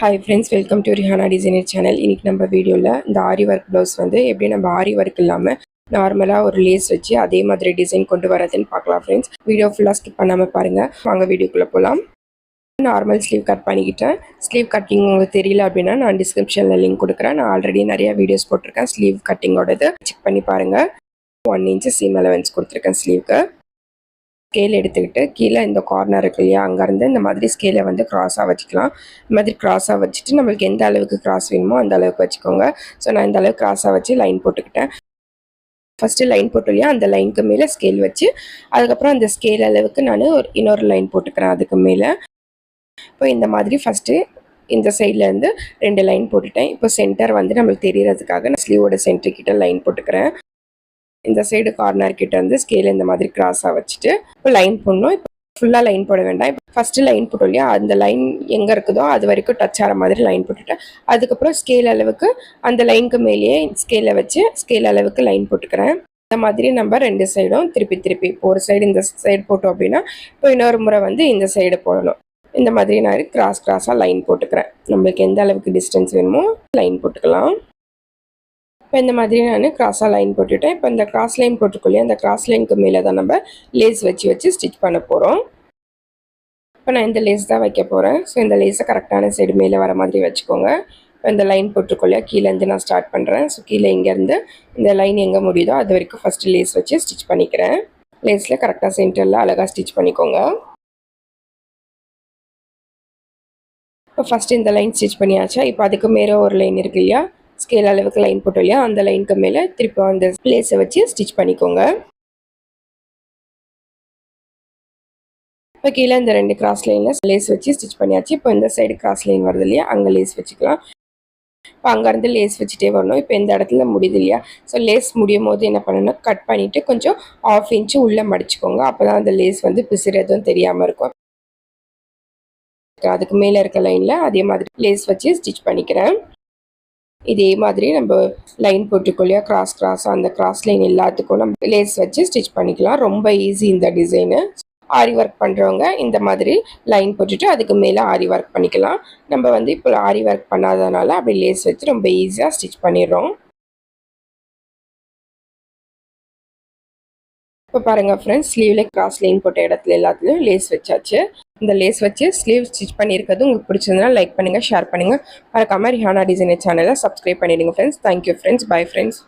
Hi friends, welcome to Rihanna Designer channel. இன்னைக்கு நம்ம வீடியோல இந்த ஆரி ஒர்க் ப்ளவுஸ் வந்து எப்படி நம்ம ஆரி ஒர்க் இல்லாம நார்மலா ஒரு லேஸ் வச்சு அதே மாதிரி டிசைன் கொண்டு வரதுன்னு பார்க்கலாம் ஃப்ரெண்ட்ஸ். வீடியோ ஃபுல்லா ஸ்கிப் பண்ணாம பாருங்க. வாங்க வீடியோக்குள்ள போலாம். நார்மல் ஸ்லீவ் கட் பண்ணிக்கிட்டேன். ஸ்லீவ் கட்டிங் உங்களுக்கு தெரியல அப்படின்னா நான் டிஸ்கிரிப்ஷன்ல லிங்க் கொடுக்குறேன். நான் ஆல்ரெடி நிறைய வீடியோஸ் போட்டிருக்கேன் ஸ்லீவ் கட்டிங்கோடது. செக் பண்ணி பாருங்க. 1 inch சீம் அலவன்ஸ் கொடுத்துருக்கேன் ஸ்லீவ்க்கு. ஸ்கேல் எடுத்துக்கிட்டு கீழே இந்த கார்னர் இருக்கு இல்லையா, அங்கேருந்து இந்த மாதிரி ஸ்கேலை வந்து க்ராஸாக வச்சுக்கலாம். இந்த மாதிரி க்ராஸாக வச்சுட்டு நம்மளுக்கு எந்த அளவுக்கு க்ராஸ் வேணுமோ அந்த அளவுக்கு வச்சுக்கோங்க. ஸோ நான் இந்த அளவுக்கு க்ராஸாக வச்சு லைன் போட்டுக்கிட்டேன். ஃபஸ்ட்டு லைன் போட்டு இல்லையா, அந்த லைனுக்கு மேலே ஸ்கேல் வச்சு அதுக்கப்புறம் அந்த ஸ்கேல் அளவுக்கு நான் இன்னொரு லைன் போட்டுக்கிறேன் அதுக்கு மேலே. இப்போ இந்த மாதிரி ஃபஸ்ட்டு இந்த சைட்லேருந்து 2 லைன் போட்டுட்டேன். இப்போ சென்டர் வந்து நம்மளுக்கு தெரியறதுக்காக நான் ஸ்லீவோட சென்டர் கிட்ட லைன் போட்டுக்கிறேன். இந்த சைடு கார்னர் கிட்ட வந்து ஸ்கேல் இந்த மாதிரி கிராஸாக வச்சுட்டு இப்போ லைன் போடணும். இப்போ ஃபுல்லாக லைன் போட வேண்டாம். இப்போ ஃபஸ்ட்டு லைன் போட்டோம் இல்லையா, அந்த லைன் எங்கே இருக்குதோ அது வரைக்கும் டச் ஆகிற மாதிரி லைன் போட்டுட்டேன். அதுக்கப்புறம் ஸ்கேல் அளவுக்கு அந்த லைனுக்கு மேலேயே ஸ்கேலை வச்சு ஸ்கேல் அளவுக்கு லைன் போட்டுக்கிறேன். இந்த மாதிரி நம்ம 2 சைடும் திருப்பி இப்போ ஒரு சைடு இந்த சைடு போட்டோம் அப்படின்னா இப்போ இன்னொரு முறை வந்து இந்த சைடு போடணும். இந்த மாதிரி நான் கிராஸாக லைன் போட்டுக்கிறேன். நம்மளுக்கு எந்த அளவுக்கு டிஸ்டன்ஸ் வேணுமோ லைன் போட்டுக்கலாம். இப்போ இந்த மாதிரி நான் கிராஸாக லைன் போட்டுவிட்டேன். இப்போ இந்த கிராஸ் லைன் போட்டுக்கொள்ளே அந்த கிராஸ் லைனுக்கு மேலே தான் நம்ம லேஸ் வச்சு ஸ்டிச் பண்ண போகிறோம். இப்போ நான் இந்த லேஸ் தான் வைக்க போகிறேன். ஸோ இந்த லேஸை கரெக்டான சைடு மேலே வர மாதிரி வச்சுக்கோங்க. இப்போ இந்த லைன் போட்டுக்கொள்ளே கீழேருந்து நான் ஸ்டார்ட் பண்ணுறேன். ஸோ கீழே இங்கேருந்து இந்த லைன் எங்கே முடியுதோ அது வரைக்கும் ஃபஸ்ட்டு லேஸ் வச்சு ஸ்டிச் பண்ணிக்கிறேன். லேஸில் கரெக்டாக சென்டரில் அழகாக ஸ்டிச் பண்ணிக்கோங்க. இப்போ ஃபஸ்ட்டு இந்த லைன் ஸ்டிச் பண்ணியாச்சா, இப்போ அதுக்கு மேலே ஒரு லைன் இருக்கு இல்லையா, ஸ்கேல் அளவுக்கு லைன் போட்டோம் இல்லையா, அந்த லைனுக்கு மேலே திருப்பி அந்த பிளேஸை வச்சு ஸ்டிச் பண்ணிக்கோங்க. இப்போ கீழே இந்த 2 கிராஸ் லைனில் லேஸ் வச்சு ஸ்டிச் பண்ணியாச்சு. இப்போ இந்த சைடு கிராஸ் லைன் வருது இல்லையா, அங்கே லேஸ் வச்சுக்கலாம். இப்போ அங்கேருந்து லேஸ் வச்சுட்டே வரணும். இப்போ இந்த இடத்துல முடியுது இல்லையா, ஸோ லேஸ் முடியும் போது என்ன பண்ணணும்னா கட் பண்ணிவிட்டு கொஞ்சம் 1/2 inch உள்ளே மடிச்சுக்கோங்க. அப்போ தான் அந்த லேஸ் வந்து பிசுறதும் தெரியாமல் இருக்கும். அதுக்கு மேலே இருக்க லைனில் அதே மாதிரி லேஸ் வச்சு ஸ்டிச் பண்ணிக்கிறேன். இதே மாதிரி நம்ம லைன் போட்டுக்கொள்ளையா கிராஸாக அந்த கிராஸ் லைன் எல்லாத்துக்கும் நம்ம லேஸ் வச்சு ஸ்டிச் பண்ணிக்கலாம். ரொம்ப ஈஸி இந்த டிசைனு. ஆரி ஒர்க் பண்ணுறவங்க இந்த மாதிரி லைன் போட்டுட்டு அதுக்கு மேலே ஆரி ஒர்க் பண்ணிக்கலாம். நம்ம வந்து இப்போ ஆரி ஒர்க் பண்ணாதனால அப்படி லேஸ் வச்சு ரொம்ப ஈஸியாக ஸ்டிச் பண்ணிடுறோம். இப்போ பாருங்கள் ஃப்ரெண்ட்ஸ், ஸ்லீவில் கிராஸ் லைன் போட்ட இடத்துல எல்லாத்துலேயும் லேஸ் வச்சாச்சு. இந்த லேஸ் வச்சு ஸ்லீவ் ஸ்டிச் பண்ணியிருக்கிறது உங்களுக்கு பிடிச்சிருந்தா லைக் பண்ணுங்கள், ஷேர் பண்ணுங்கள். மறக்காம ரிஹானா டிசைனர் சேனலை சப்ஸ்கிரைப் பண்ணிடுங்க friends. Thank you friends. Bye friends.